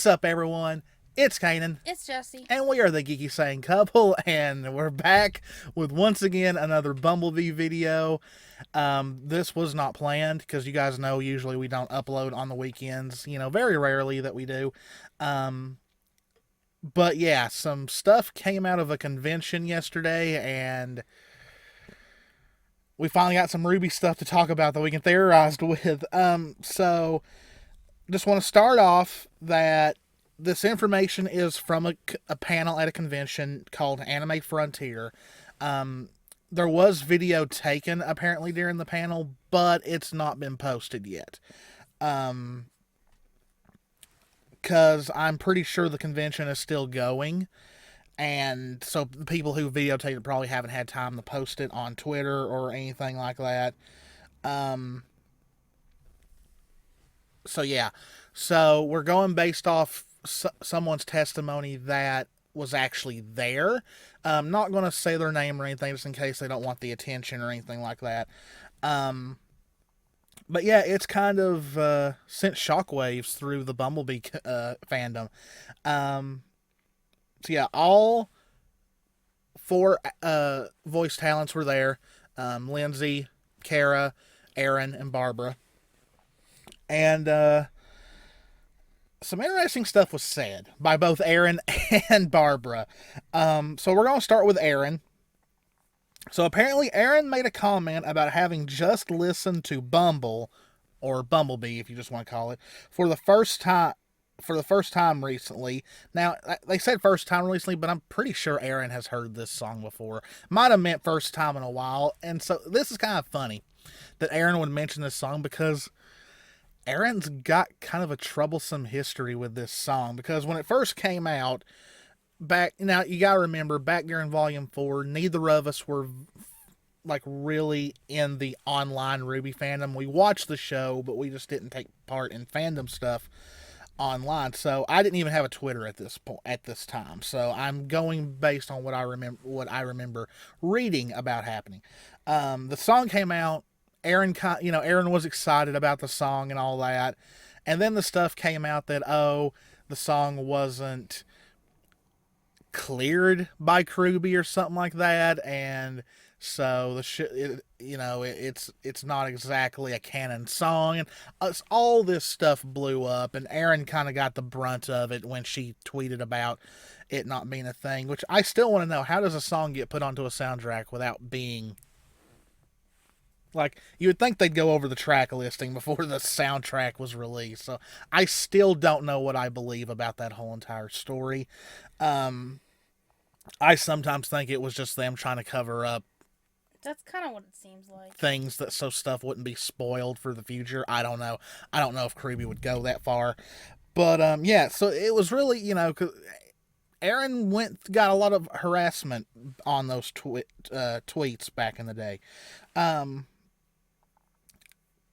What's up, everyone? It's Kanan, It's Jessie. and we are the Geeky Saying Couple, and we're back with once again another Bumbleby video. This was not planned because you guys know usually we don't upload on the weekends. Very rarely that we do. But yeah, some stuff came out of a convention yesterday, and we finally got some RWBY stuff to talk about that we can theorize with. So just want to start off that this information is from a panel at a convention called Anime Frontier. There was video taken apparently during the panel, but it's not been posted yet. Because I'm pretty sure the convention is still going. And so the people who videotaped it probably haven't had time to post it on Twitter or anything like that. So yeah. So we're going based off someone's testimony that was actually there. I'm not going to say their name or anything just in case they don't want the attention or anything like that. But yeah, it's kind of sent shockwaves through the Bumbleby fandom. So yeah, all four voice talents were there. Lindsay, Kara, Arryn, and Barbara. And some interesting stuff was said by both Arryn and Barbara. So we're going to start with Arryn. So apparently Arryn made a comment about having just listened to Bumble, or Bumbleby if you just want to call it, for the first time recently. Now, they said first time recently, but I'm pretty sure Arryn has heard this song before. Might have meant first time in a while. And so this is kind of funny that Arryn would mention this song because Arryn's got kind of a troublesome history with this song, because when it first came out, now you gotta remember, back during Volume 4, neither of us were like really in the online RWBY fandom. We watched the show, but we just didn't take part in fandom stuff online. So I didn't even have a Twitter at this point, at this time. So I'm going based on what I remember reading about happening. The song came out. Arryn was excited about the song and all that, and then the stuff came out that the song wasn't cleared by RWBY or something like that, and so it's not exactly a canon song, and all this stuff blew up, and Arryn kind of got the brunt of it when she tweeted about it not being a thing. Which I still want to know, how does a song get put onto a soundtrack without being, like, you would think they'd go over the track listing before the soundtrack was released. So I still don't know what I believe about that whole entire story. I sometimes think it was just them trying to cover up That's kind of what it seems like. things so stuff wouldn't be spoiled for the future. I don't know. I don't know if RWBY would go that far. But yeah, so it was really, 'cause Arryn got a lot of harassment on those tweets back in the day.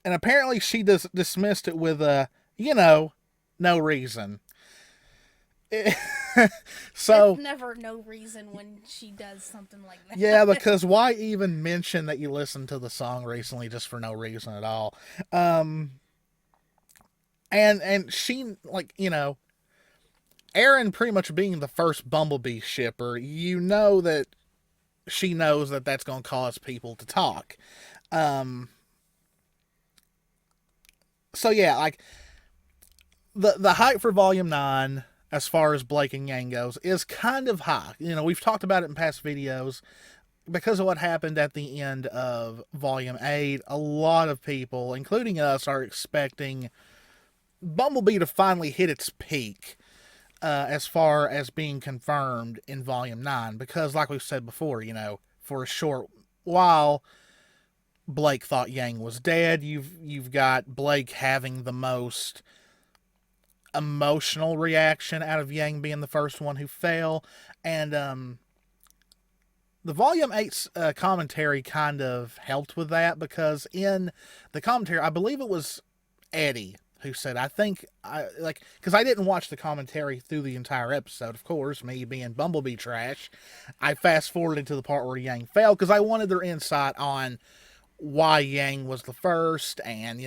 And apparently she dismissed it with no reason. So There's never no reason when she does something like that. yeah, because why even mention that you listened to the song recently just for no reason at all? And she, Arryn pretty much being the first Bumblebee shipper, that she knows that that's going to cause people to talk. So yeah, like the hype for Volume 9, as far as Blake and Yang goes, is kind of high. We've talked about it in past videos. Because of what happened at the end of Volume 8, a lot of people, including us, are expecting Bumblebee to finally hit its peak as far as being confirmed in Volume 9. Because, like we've said before, for a short while, Blake thought Yang was dead. You've got Blake having the most emotional reaction out of Yang being the first one who fell. And the Volume 8's commentary kind of helped with that, because in the commentary, I believe it was Eddie who said, because I didn't watch the commentary through the entire episode, of course, me being Bumblebee trash, I fast forwarded to the part where Yang fell, because I wanted their insight on why Yang was the first, and,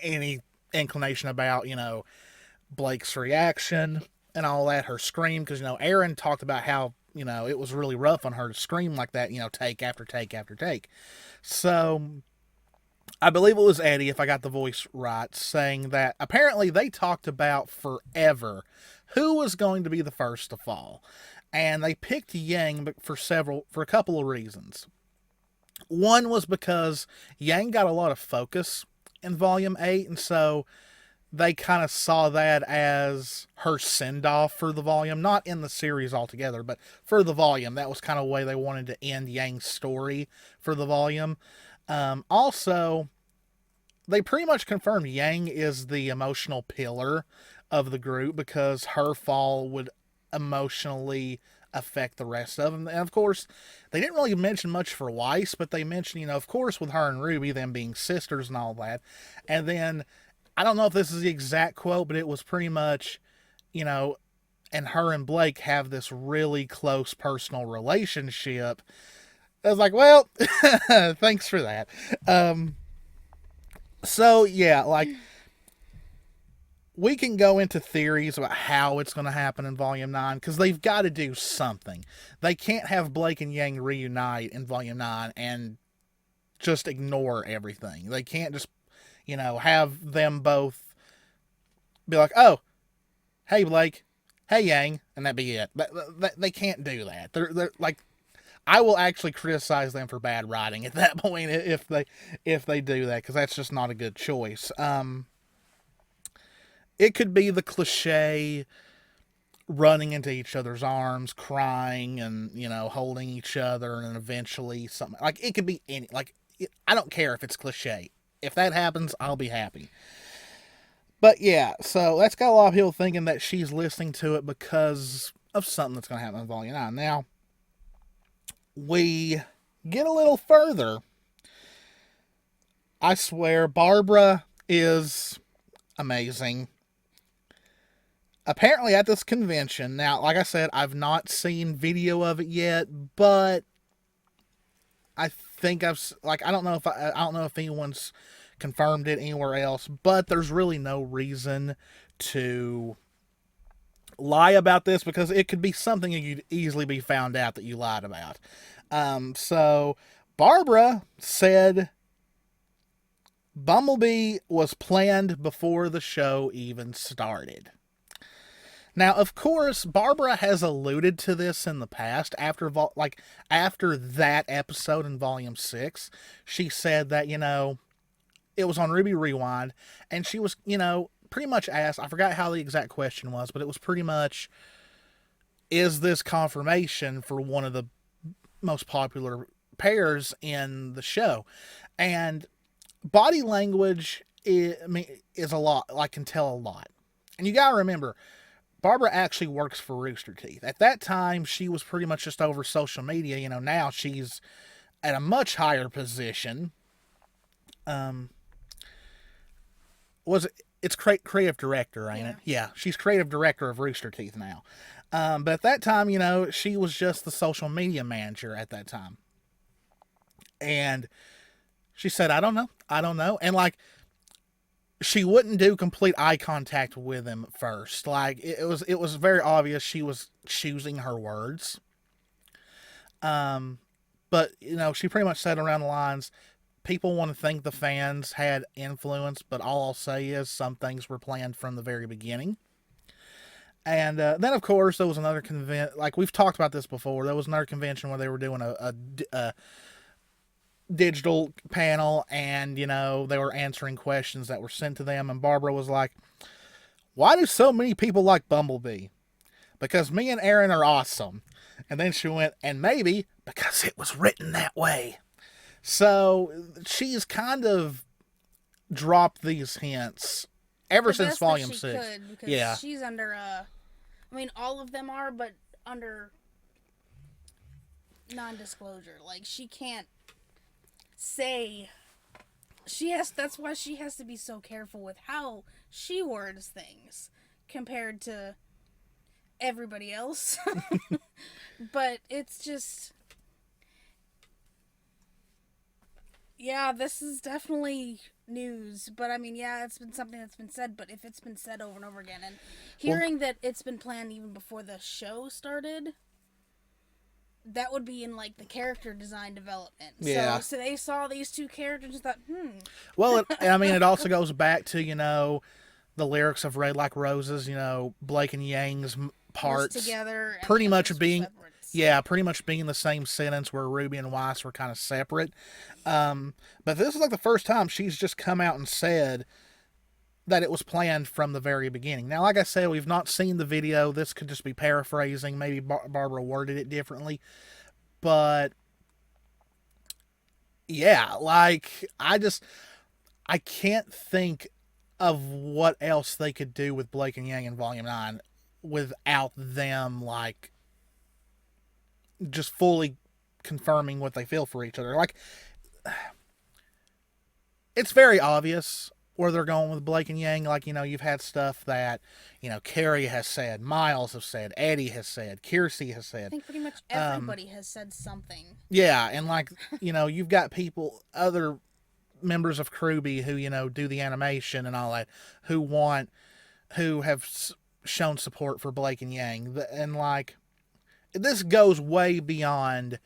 any inclination about, Blake's reaction and all that, her scream, because, Arryn talked about how, it was really rough on her to scream like that, take after take after take. So, I believe it was Eddie, if I got the voice right, saying that apparently they talked about forever who was going to be the first to fall. And they picked Yang for a couple of reasons. One was because Yang got a lot of focus in Volume 8, and so they kind of saw that as her send-off for the volume. Not in the series altogether, but for the volume. That was kind of the way they wanted to end Yang's story for the volume. Also, they pretty much confirmed Yang is the emotional pillar of the group because her fall would emotionally affect the rest of them. And of course, they didn't really mention much for Weiss, but they mentioned, of course, with her and Ruby, them being sisters and all that. And then, I don't know if this is the exact quote, but it was pretty much, and her and Blake have this really close personal relationship. I was like, well, thanks for that. So, yeah, we can go into theories about how it's going to happen in Volume 9, because they've got to do something. They can't have Blake and Yang reunite in Volume 9 and just ignore everything. They can't just, have them both be like, oh, hey, Blake, hey, Yang, and that be it. They can't do that. They're like, I will actually criticize them for bad writing at that point if they do that, because that's just not a good choice. It could be the cliche running into each other's arms, crying, and, holding each other, and then eventually something. It could be any. I don't care if it's cliche. If that happens, I'll be happy. But yeah, so that's got a lot of people thinking that she's listening to it because of something that's going to happen in Volume 9. Now, we get a little further. I swear, Barbara is amazing. Apparently at this convention, now, like I said, I've not seen video of it yet, but I think I don't know if anyone's confirmed it anywhere else, but there's really no reason to lie about this, because it could be something you could easily be found out that you lied about. So Barbara said Bumbleby was planned before the show even started. Now, of course, Barbara has alluded to this in the past. After that episode in Volume 6, she said that, it was on RWBY Rewind, and she was, pretty much asked, I forgot how the exact question was, but it was pretty much, is this confirmation for one of the most popular pairs in the show? And body language is a lot, can tell a lot. And you gotta remember, Barbara actually works for Rooster Teeth. At that time, she was pretty much just over social media. Now she's at a much higher position. It's creative director, ain't it? Yeah, she's creative director of Rooster Teeth now. But at that time, she was just the social media manager at that time. And she said, I don't know. And she wouldn't do complete eye contact with him first. It was very obvious she was choosing her words. But, she pretty much said around the lines, people want to think the fans had influence, but all I'll say is some things were planned from the very beginning. And then, of course, there was another convention. We've talked about this before. There was another convention where they were doing a digital panel, and, they were answering questions that were sent to them. And Barbara was like, why do so many people like Bumbleby? Because me and Arryn are awesome. And then she went, and maybe because it was written that way. So she's kind of dropped these hints ever since Volume 6. Yeah, she's under all of them are, but under non-disclosure. She can't say. That's why she has to be so careful with how she words things compared to everybody else. But it's just, Yeah, this is definitely news, but I mean, yeah, it's been something that's been said, but if it's been said over and over again, and Well, hearing that it's been planned even before the show started, that would be in like the character design development. yeah. So they saw these two characters and thought, Well, I mean, it also goes back to, the lyrics of Red Like Roses, Blake and Yang's was parts together and pretty the much others were being, separate. yeah, pretty much being the same sentence where Ruby and Weiss were kind of separate. But this is like the first time she's just come out and said that it was planned from the very beginning. Now, like I said, we've not seen the video. This could just be paraphrasing. Maybe Barbara worded it differently. But yeah, like I can't think of what else they could do with Blake and Yang in Volume 9 without them, like, just fully confirming what they feel for each other. Like, it's very obvious where they're going with Blake and Yang. Like, you've had stuff that, Carrie has said, Miles has said, Eddie has said, Kiersey has I said. think pretty much everybody has said something. Yeah, and like, you've got people, other members of RWBY who, do the animation and all that, who have shown support for Blake and Yang. And like, this goes way beyond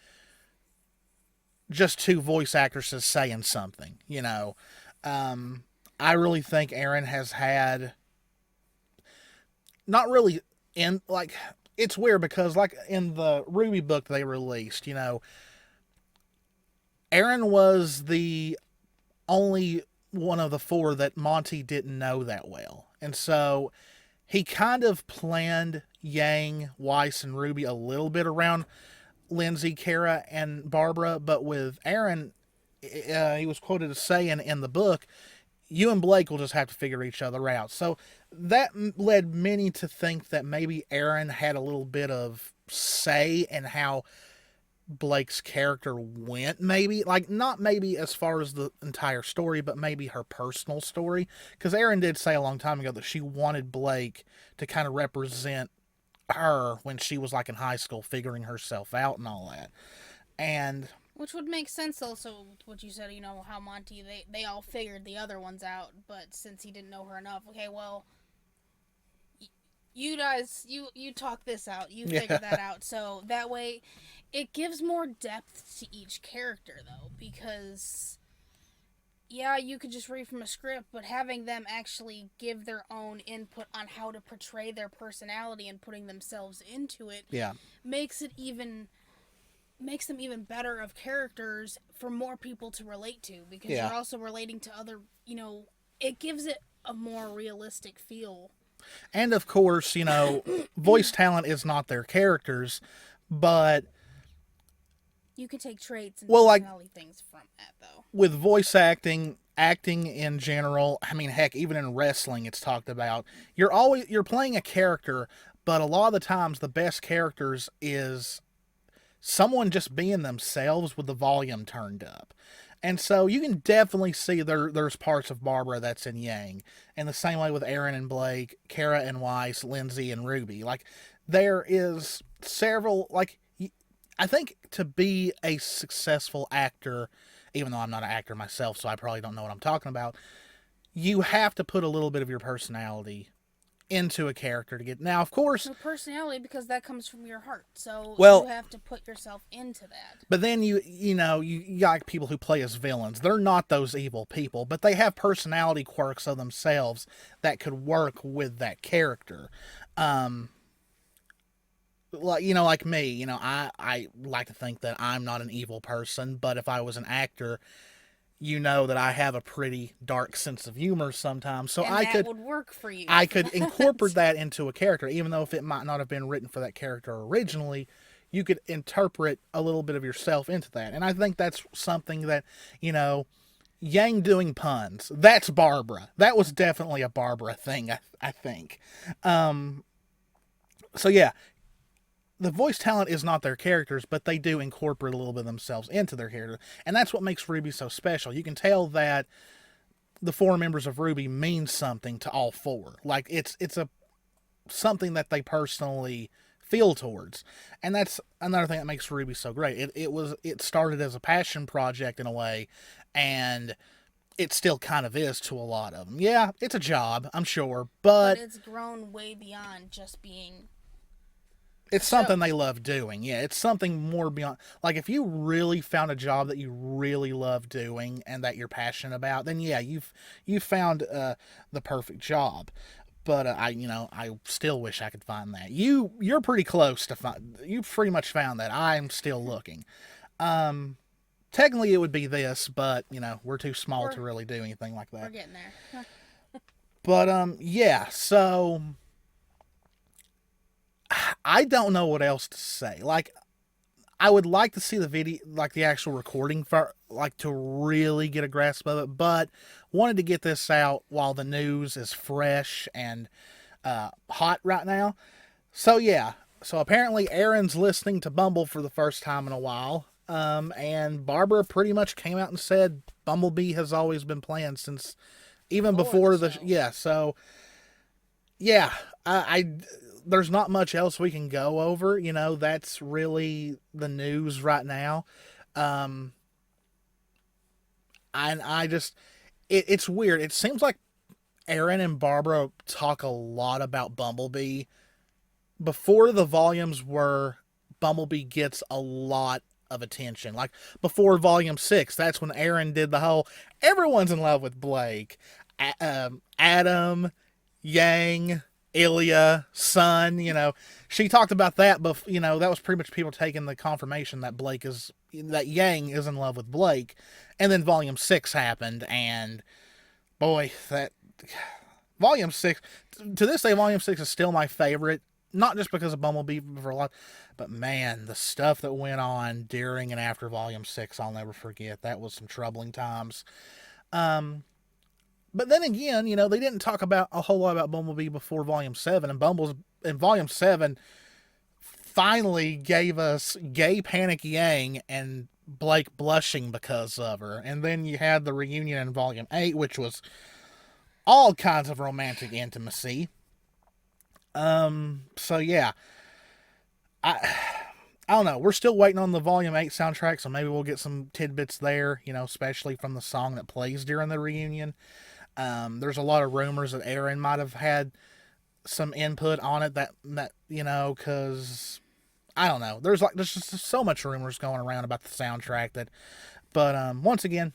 just two voice actresses saying something. I really think Arryn has had, not really in, like, it's weird because like in the RWBY book they released, Arryn was the only one of the four that Monty didn't know that well. And so he kind of planned Yang, Weiss, and Ruby a little bit around Lindsay, Kara, and Barbara. But with Arryn, he was quoted as saying in the book, you and Blake will just have to figure each other out. So that led many to think that maybe Arryn had a little bit of say in how Blake's character went, maybe. Like, not maybe as far as the entire story, but maybe her personal story. Because Arryn did say a long time ago that she wanted Blake to kind of represent her when she was like in high school, figuring herself out and all that. And Which would make sense also, what you said, how Monty, they all figured the other ones out, but since he didn't know her enough, okay, well, you guys, you talk this out, you figure that out, so that way, it gives more depth to each character, though, because, yeah, you could just read from a script, but having them actually give their own input on how to portray their personality and putting themselves into it, yeah, makes them even better of characters for more people to relate to, because you're also relating to other, it gives it a more realistic feel. And of course, voice talent is not their characters, but you can take traits and like, personality things from that, though. with voice acting in general, I mean, heck, even in wrestling, it's talked about. You're playing a character, but a lot of the times the best characters is someone just being themselves with the volume turned up. And so you can definitely see there's parts of Barbara that's in Yang. And the same way with Arryn and Blake, Kara and Weiss, Lindsay and Ruby. Like, there is several, like, I think to be a successful actor, even though I'm not an actor myself, so I probably don't know what I'm talking about, you have to put a little bit of your personality into a character to get. Now, of course, Your personality, because that comes from your heart, so well, you have to put yourself into that. But then you got people who play as villains. They're not those evil people, but they have personality quirks of themselves that could work with that character. Like me, I like to think that I'm not an evil person, but if I was an actor, that I have a pretty dark sense of humor sometimes. So And that would work for you. I could incorporate that into a character, even though if it might not have been written for that character originally, you could interpret a little bit of yourself into that. And I think that's something that, Yang doing puns, that's Barbara. That was definitely a Barbara thing, I think. So yeah, the voice talent is not their characters, but they do incorporate a little bit of themselves into their character. And that's what makes RWBY so special. You can tell that the four members of RWBY mean something to all four. Like, it's something that they personally feel towards. And that's another thing that makes RWBY so great. It started as a passion project in a way, and it still kind of is to a lot of them. Yeah, it's a job, I'm sure, But but it's grown way beyond just being. it's something they love doing. Yeah, it's something more beyond. Like, if you really found a job that you really love doing and that you're passionate about, then yeah, you've found the perfect job. But I still wish I could find that. You're pretty close to find. You pretty much found that. I'm still looking. Technically, it would be this, but we're too small to really do anything like that. We're getting there. But yeah. So I don't know what else to say. Like, I would like to see the video, like the actual recording, for like to really get a grasp of it. But wanted to get this out while the news is fresh and hot right now. So yeah. So apparently Arryn's listening to Bumble for the first time in a while. And Barbara pretty much came out and said Bumbleby has always been planned since even before the yeah. So yeah, I there's not much else we can go over. That's really the news right now. And I just, it's weird. It seems like Arryn and Barbara talk a lot about Bumbleby. Before the volumes were, Bumbleby gets a lot of attention. Like, before volume 6, that's when Arryn did the whole, everyone's in love with Blake. Adam, Yang, Ilya, Sun, she talked about that, but that was pretty much people taking the confirmation that that Yang is in love with Blake. And then volume 6 happened, and boy, that volume 6, to this day, volume 6 is still my favorite. Not just because of Bumblebee for a lot, but man, the stuff that went on during and after volume 6, I'll never forget. That was some troubling times. But then again, they didn't talk about a whole lot about Bumblebee before volume 7, and volume 7 finally gave us gay Panic Yang and Blake blushing because of her. And then you had the reunion in volume 8, which was all kinds of romantic intimacy. So yeah, I don't know. We're still waiting on the volume 8 soundtrack, so maybe we'll get some tidbits there, especially from the song that plays during the reunion. There's a lot of rumors that Arryn might have had some input on it that because I don't know. There's just so much rumors going around about the soundtrack but once again,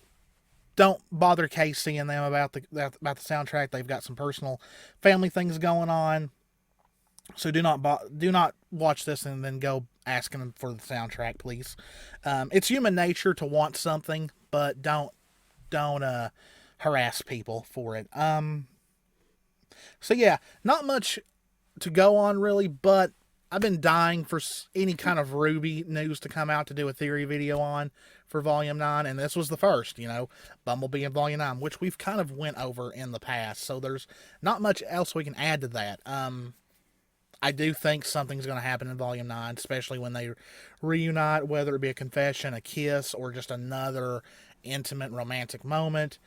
don't bother Casey and them about the soundtrack. They've got some personal family things going on. So do not watch this and then go asking them for the soundtrack, please. It's human nature to want something, but don't harass people for it. So yeah, not much to go on really, but I've been dying for any kind of RWBY news to come out to do a theory video on for Volume 9, and this was the first, Bumblebee and Volume 9, which we've kind of went over in the past, so there's not much else we can add to that. I do think something's going to happen in Volume 9, especially when they reunite, whether it be a confession, a kiss, or just another intimate romantic moment.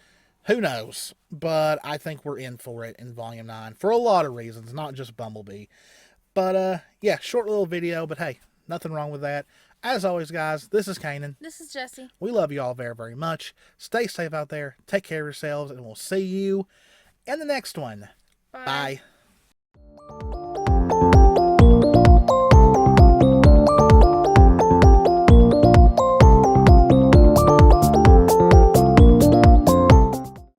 Who knows? But I think we're in for it in Volume 9 for a lot of reasons, not just Bumblebee. But, yeah, short little video, but hey, nothing wrong with that. As always, guys, this is Kanan. This is Jessie. We love you all very, very much. Stay safe out there. Take care of yourselves, and we'll see you in the next one. Bye. Bye.